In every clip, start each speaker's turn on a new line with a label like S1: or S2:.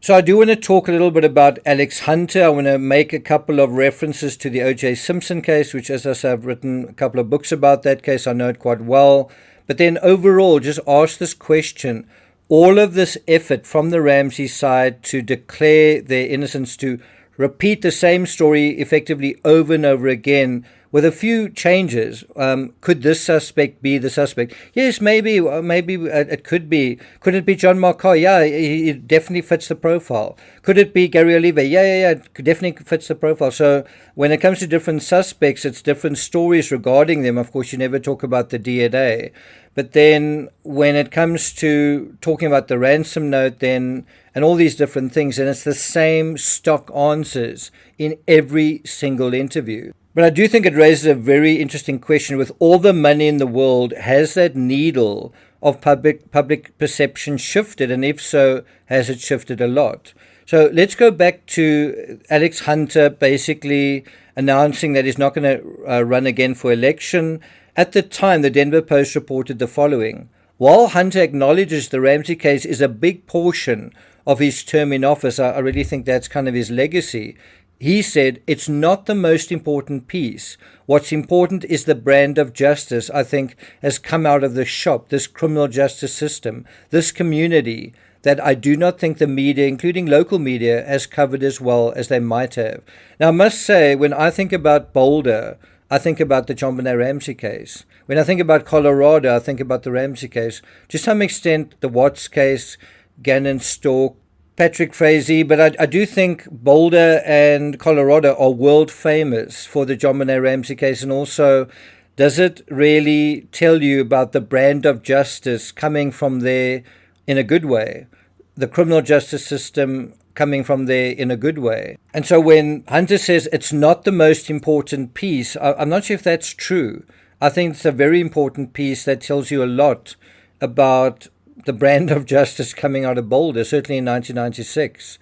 S1: So I do want to talk a little bit about Alex Hunter. I want to make a couple of references to the O.J. Simpson case, which, as I say, I've written a couple of books about that case. I know it quite well. But then overall, just ask this question. All of this effort from the Ramsey side to declare their innocence, to repeat the same story effectively over and over again with a few changes. Could this suspect be the suspect? Yes, maybe it could be. Could it be John Marcar? Yeah, he definitely fits the profile. Could it be Gary Olive? Yeah, it definitely fits the profile. So when it comes to different suspects, it's different stories regarding them. Of course, you never talk about the DNA. But then when it comes to talking about the ransom note, then and all these different things, and it's the same stock answers in every single interview. But I do think it raises a very interesting question. With all the money in the world, has that needle of public perception shifted? And if so, has it shifted a lot? So let's go back to Alex Hunter basically announcing that he's not going to run again for election. At the time, the Denver Post reported the following. While Hunter acknowledges the Ramsey case is a big portion of his term in office, I really think that's kind of his legacy. He said, it's not the most important piece. What's important is the brand of justice, I think, has come out of the shop, this criminal justice system, this community that I do not think the media, including local media, has covered as well as they might have. Now, I must say, when I think about Boulder, I think about the JonBenet Ramsey case. When I think about Colorado, I think about the Ramsey case. To some extent, the Watts case, Gannon Stork, Patrick Frazee, but I do think Boulder and Colorado are world famous for the JonBenet Ramsey case. And also, does it really tell you about the brand of justice coming from there in a good way? The criminal justice system coming from there in a good way. And so when Hunter says it's not the most important piece, I'm not sure if that's true. I think it's a very important piece that tells you a lot about the brand of justice coming out of Boulder, certainly in 1996.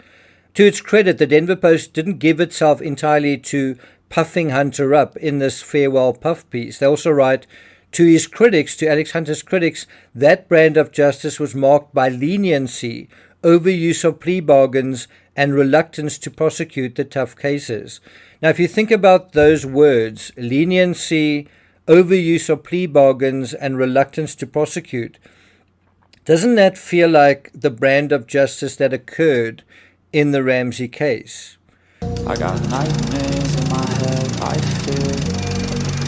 S1: To its credit, the Denver Post didn't give itself entirely to puffing Hunter up in this farewell puff piece. They also write, to his critics, to Alex Hunter's critics, that brand of justice was marked by leniency, overuse of plea bargains, and reluctance to prosecute the tough cases. Now, if you think about those words, leniency, overuse of plea bargains, and reluctance to prosecute, doesn't that feel like the brand of justice that occurred in the Ramsey case?
S2: I got nightmares in my head, I fear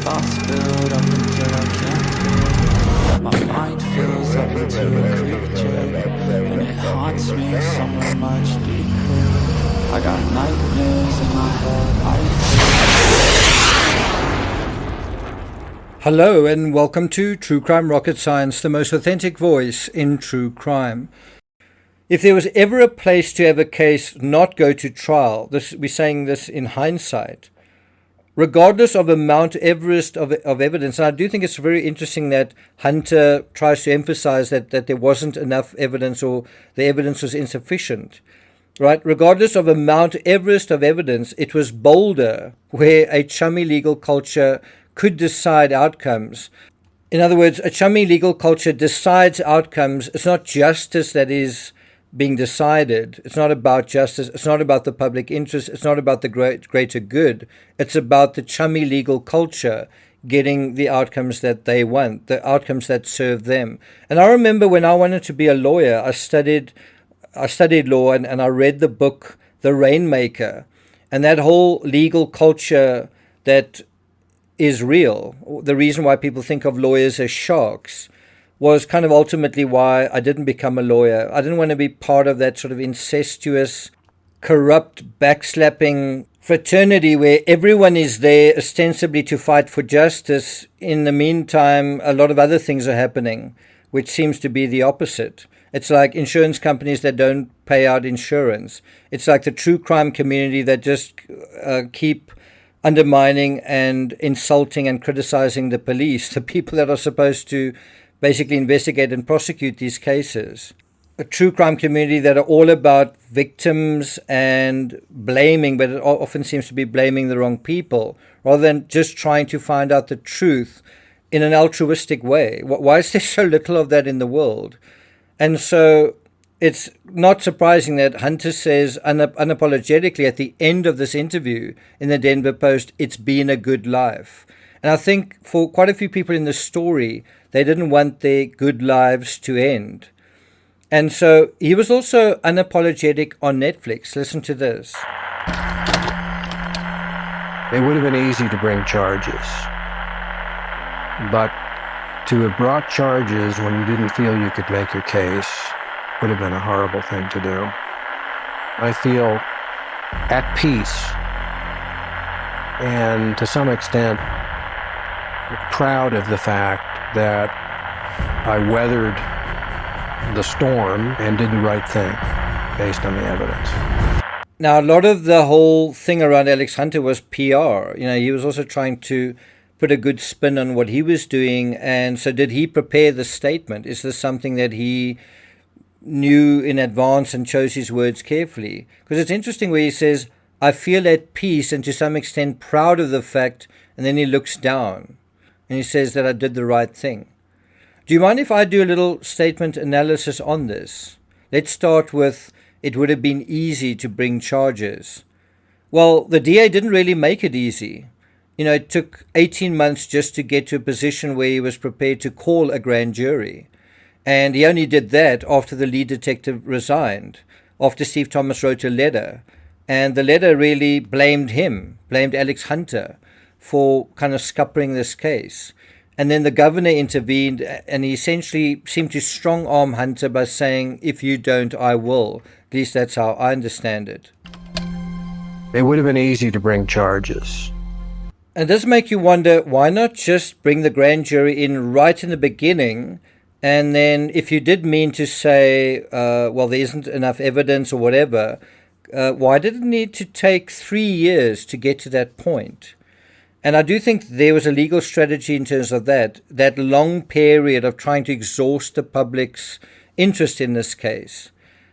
S2: thoughts build up until I can't. My mind fills up into a creature, and it haunts me somewhere much deeper. I got nightmares in my head, I fear.
S1: Hello and welcome to True Crime Rocket Science, the most authentic voice in true crime. If there was ever a place to have a case not go to trial, we're saying this in hindsight, regardless of the Mount Everest of evidence, and I do think it's very interesting that Hunter tries to emphasize that there wasn't enough evidence or the evidence was insufficient. Right? Regardless of a Mount Everest of evidence, it was Boulder where a chummy legal culture could decide outcomes. In other words, a chummy legal culture decides outcomes. It's not justice that is being decided. It's not about justice. It's not about the public interest. It's not about the greater good. It's about the chummy legal culture getting the outcomes that they want, the outcomes that serve them. And I remember when I wanted to be a lawyer, I studied law and I read the book The Rainmaker, and that whole legal culture that is real. The reason why people think of lawyers as sharks was kind of ultimately why I didn't become a lawyer. I didn't want to be part of that sort of incestuous, corrupt, backslapping fraternity where everyone is there ostensibly to fight for justice. In the meantime, a lot of other things are happening, which seems to be the opposite. It's like insurance companies that don't pay out insurance. It's like the true crime community that just keep undermining and insulting and criticizing the police, the people that are supposed to basically investigate and prosecute these cases. A true crime community that are all about victims and blaming, but it often seems to be blaming the wrong people, rather than just trying to find out the truth in an altruistic way. Why is there so little of that in the world? And so it's not surprising that Hunter says unapologetically at the end of this interview in the Denver Post, it's been a good life. And I think for quite a few people in the story, they didn't want their good lives to end. And so he was also unapologetic on Netflix. Listen to this.
S3: It would have been easy to bring charges, but to have brought charges when you didn't feel you could make your case would have been a horrible thing to do. I feel at peace and to some extent proud of the fact that I weathered the storm and did the right thing based on the evidence.
S1: Now, a lot of the whole thing around Alex Hunter was PR. You know, he was also trying to put a good spin on what he was doing. And so did he prepare the statement? Is this something that he knew in advance and chose his words carefully? Because it's interesting where he says, I feel at peace and to some extent proud of the fact, and then he looks down and he says that I did the right thing. Do you mind if I do a little statement analysis on this? Let's start with, it would have been easy to bring charges. Well, the DA didn't really make it easy. You know, it took 18 months just to get to a position where he was prepared to call a grand jury. And he only did that after the lead detective resigned, after Steve Thomas wrote a letter. And the letter really blamed him, blamed Alex Hunter for kind of scuppering this case. And then the governor intervened and he essentially seemed to strong-arm Hunter by saying, if you don't, I will. At least that's how I understand it.
S3: It would have been easy to bring charges.
S1: And it does make you wonder, why not just bring the grand jury in right in the beginning? And then if you did mean to say, well, there isn't enough evidence or whatever, why did it need to take 3 years to get to that point? And I do think there was a legal strategy in terms of that long period of trying to exhaust the public's interest in this case,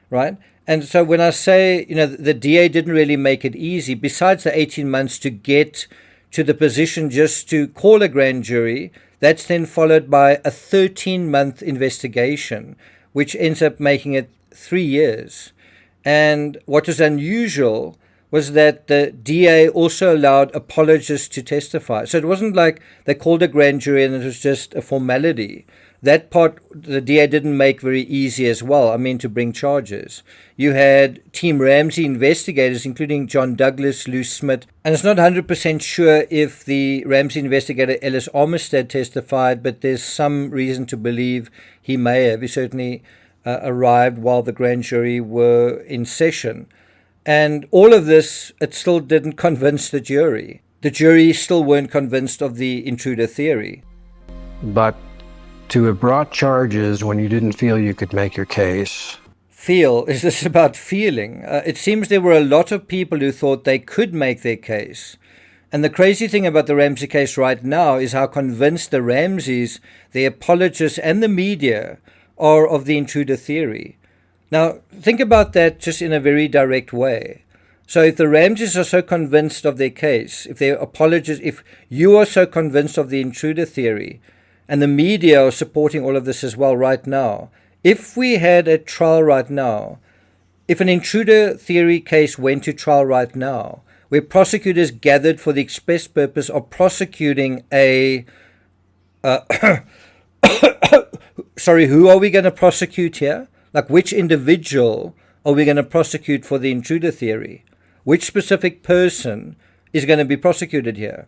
S1: right? And so when I say, you know, the DA didn't really make it easy, besides the 18 months to get to the position just to call a grand jury, that's then followed by a 13-month investigation, which ends up making it 3 years. And what was unusual was that the DA also allowed apologists to testify. So it wasn't like they called a grand jury and it was just a formality. That part the DA didn't make very easy as well, I mean, to bring charges. You had Team Ramsey investigators, including John Douglas, Lou Smith, and it's not 100% sure if the Ramsey investigator Ellis Armistead testified, but there's some reason to believe he may have. He certainly arrived while the grand jury were in session. And all of this, it still didn't convince the jury. The jury still weren't convinced of the intruder theory.
S3: But to have brought charges when you didn't feel you could make your case.
S1: Feel? Is this about feeling? It seems there were a lot of people who thought they could make their case. And the crazy thing about the Ramsey case right now is how convinced the Ramseys, the apologists, and the media are of the intruder theory. Now, think about that just in a very direct way. So if the Ramseys are so convinced of their case, if they're apologists, if you are so convinced of the intruder theory, and the media are supporting all of this as well right now, if we had a trial right now, if an intruder theory case went to trial right now, where prosecutors gathered for the express purpose of prosecuting a... sorry, who are we going to prosecute here? Like, which individual are we going to prosecute for the intruder theory? Which specific person is going to be prosecuted here?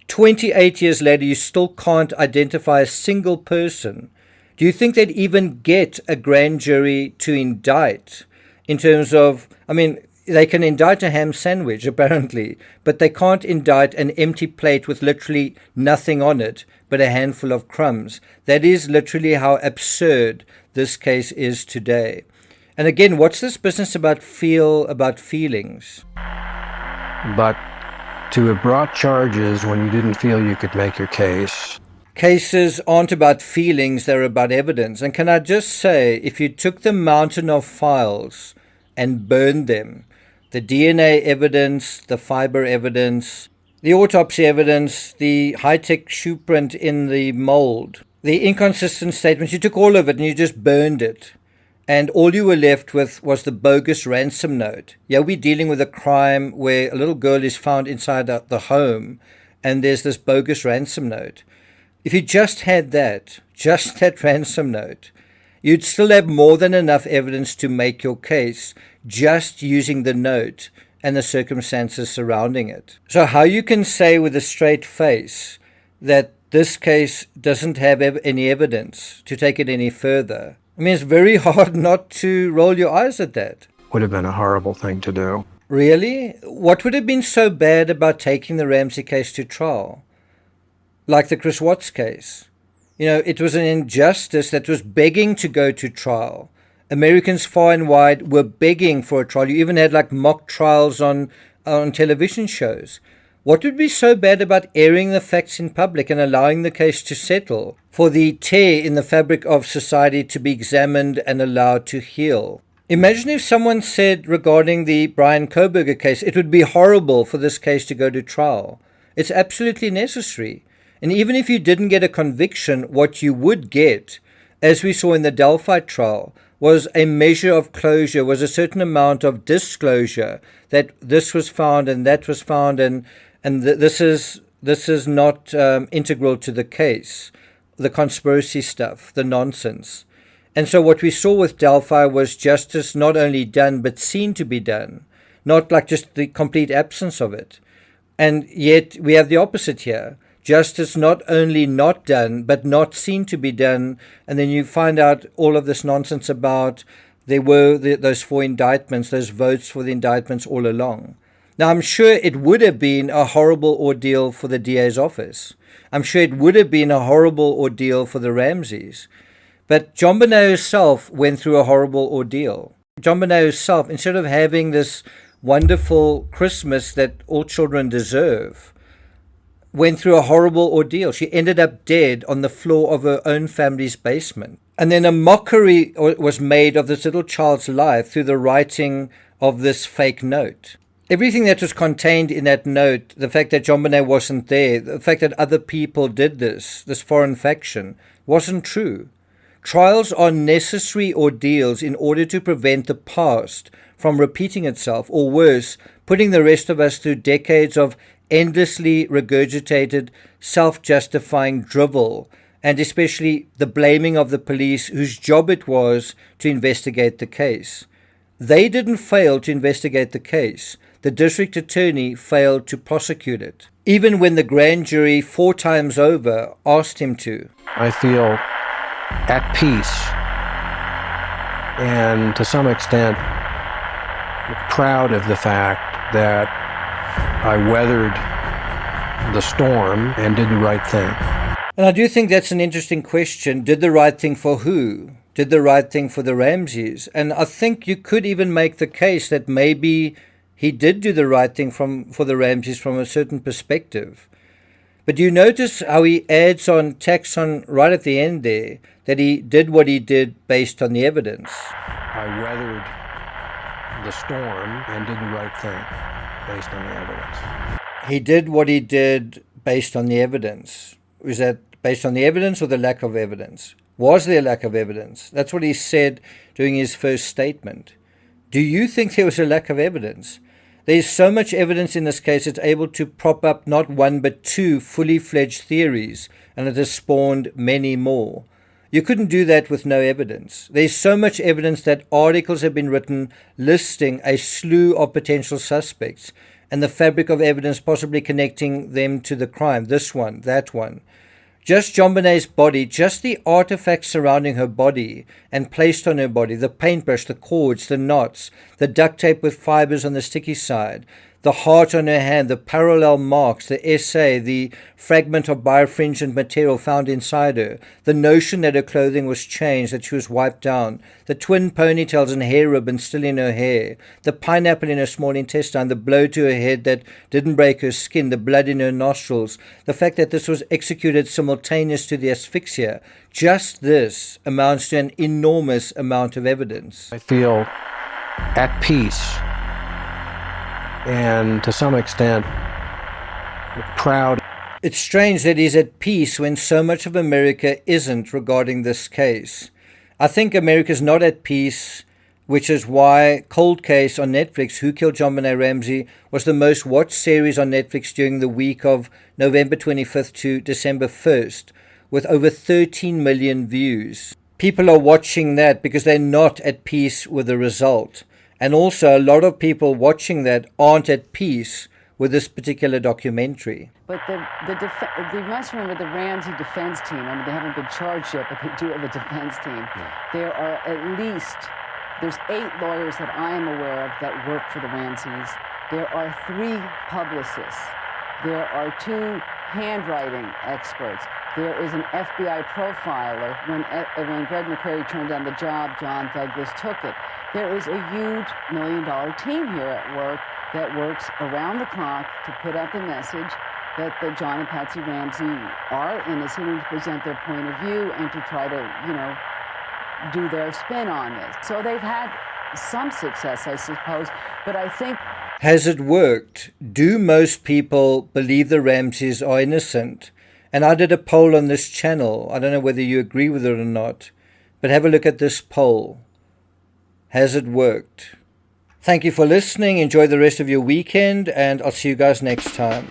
S1: 28 years later, you still can't identify a single person. Do you think they'd even get a grand jury to indict in terms of, I mean, they can indict a ham sandwich, apparently, but they can't indict an empty plate with literally nothing on it but a handful of crumbs. That is literally how absurd this case is today. And again, what's this business about feelings?
S3: But to have brought charges when you didn't feel you could make your case.
S1: Cases aren't about feelings, they're about evidence. And can I just say, if you took the mountain of files and burned them, the DNA evidence, the fiber evidence, the autopsy evidence, the high-tech shoe print in the mold, the inconsistent statements, you took all of it and you just burned it. and all you were left with was the bogus ransom note. Yeah, we're dealing with a crime where a little girl is found inside the home, and there's this bogus ransom note. If you just had just that ransom note, you'd still have more than enough evidence to make your case just using the note and the circumstances surrounding it. So how you can say with a straight face that this case doesn't have any evidence to take it any further, I mean, it's very hard not to roll your eyes at that.
S3: Would have been a horrible thing to do.
S1: Really? What would have been so bad about taking the Ramsey case to trial? Like the Chris Watts case. You know, it was an injustice that was begging to go to trial. Americans far and wide were begging for a trial. You even had like mock trials on television shows. What would be so bad about airing the facts in public and allowing the case to settle, for the tear in the fabric of society to be examined and allowed to heal? Imagine if someone said regarding the Brian Koberger case, it would be horrible for this case to go to trial. It's absolutely necessary. And even if you didn't get a conviction, what you would get, as we saw in the Delphi trial, was a measure of closure, was a certain amount of disclosure that this was found and that was found, and this is not integral to the case, the conspiracy stuff, the nonsense. And so what we saw with Delphi was justice not only done, but seen to be done, not like just the complete absence of it. And yet we have the opposite here. Justice not only not done, but not seen to be done. And then you find out all of this nonsense about there were those 4 indictments, those votes for the indictments all along. Now, I'm sure it would have been a horrible ordeal for the DA's office. I'm sure it would have been a horrible ordeal for the Ramseys. But JonBenet herself went through a horrible ordeal. JonBenet herself, instead of having this wonderful Christmas that all children deserve, went through a horrible ordeal. She ended up dead on the floor of her own family's basement. And then a mockery was made of this little child's life through the writing of this fake note. Everything that was contained in that note, the fact that JonBenet wasn't there, the fact that other people did this foreign faction, wasn't true. Trials are necessary ordeals in order to prevent the past from repeating itself, or worse, putting the rest of us through decades of endlessly regurgitated, self-justifying drivel, and especially the blaming of the police whose job it was to investigate the case. They didn't fail to investigate the case. The district attorney failed to prosecute it, even when the grand jury 4 times over asked him to.
S3: I feel at peace and to some extent proud of the fact that I weathered the storm and did the right thing.
S1: And I do think that's an interesting question. Did the right thing for who? Did the right thing for the Ramseys? And I think you could even make the case that maybe he did do the right thing for the Ramseys from a certain perspective. But you notice how he tacks on right at the end there, that he did what he did based on the evidence.
S3: I weathered the storm and did the right thing based on the evidence.
S1: He did what he did based on the evidence. Was that based on the evidence or the lack of evidence? Was there a lack of evidence? That's what he said during his first statement. Do you think there was a lack of evidence? There's so much evidence in this case, it's able to prop up not 1 but 2 fully fledged theories, and it has spawned many more. You couldn't do that with no evidence. There's so much evidence that articles have been written listing a slew of potential suspects and the fabric of evidence possibly connecting them to the crime, this one, that one. Just JonBenet's body, just the artifacts surrounding her body and placed on her body, the paintbrush, the cords, the knots, the duct tape with fibers on the sticky side, the heart on her hand, the parallel marks, the essay, the fragment of birefringent material found inside her, the notion that her clothing was changed, that she was wiped down, the twin ponytails and hair ribbons still in her hair, the pineapple in her small intestine, the blow to her head that didn't break her skin, the blood in her nostrils, the fact that this was executed simultaneous to the asphyxia. Just this amounts to an enormous amount of evidence.
S3: I feel at peace and to some extent proud.
S1: It's strange that he's at peace when so much of America isn't regarding this case. I think America's not at peace, which is why Cold Case on Netflix, Who Killed JonBenet Ramsey, was the most watched series on Netflix during the week of November 25th to December 1st, with over 13 million views. People are watching that because they're not at peace with the result. And also, a lot of people watching that aren't at peace with this particular documentary.
S4: But you must remember the Ramsey defense team. I mean, they haven't been charged yet, but they do have a defense team. Yeah. There are there's 8 lawyers that I am aware of that work for the Ramseys. There are 3 publicists. There are 2 handwriting experts. There is an FBI profiler. When Greg McCrary turned down the job, John Douglas took it. There is a huge $1 million team here at work that works around the clock to put out the message that the John and Patsy Ramsey are innocent and to present their point of view and to try to, do their spin on this. So they've had some success, I suppose, but I think...
S1: Has it worked? Do most people believe the Ramseys are innocent? And I did a poll on this channel. I don't know whether you agree with it or not, but have a look at this poll. Has it worked? Thank you for listening. Enjoy the rest of your weekend, and I'll see you guys next time.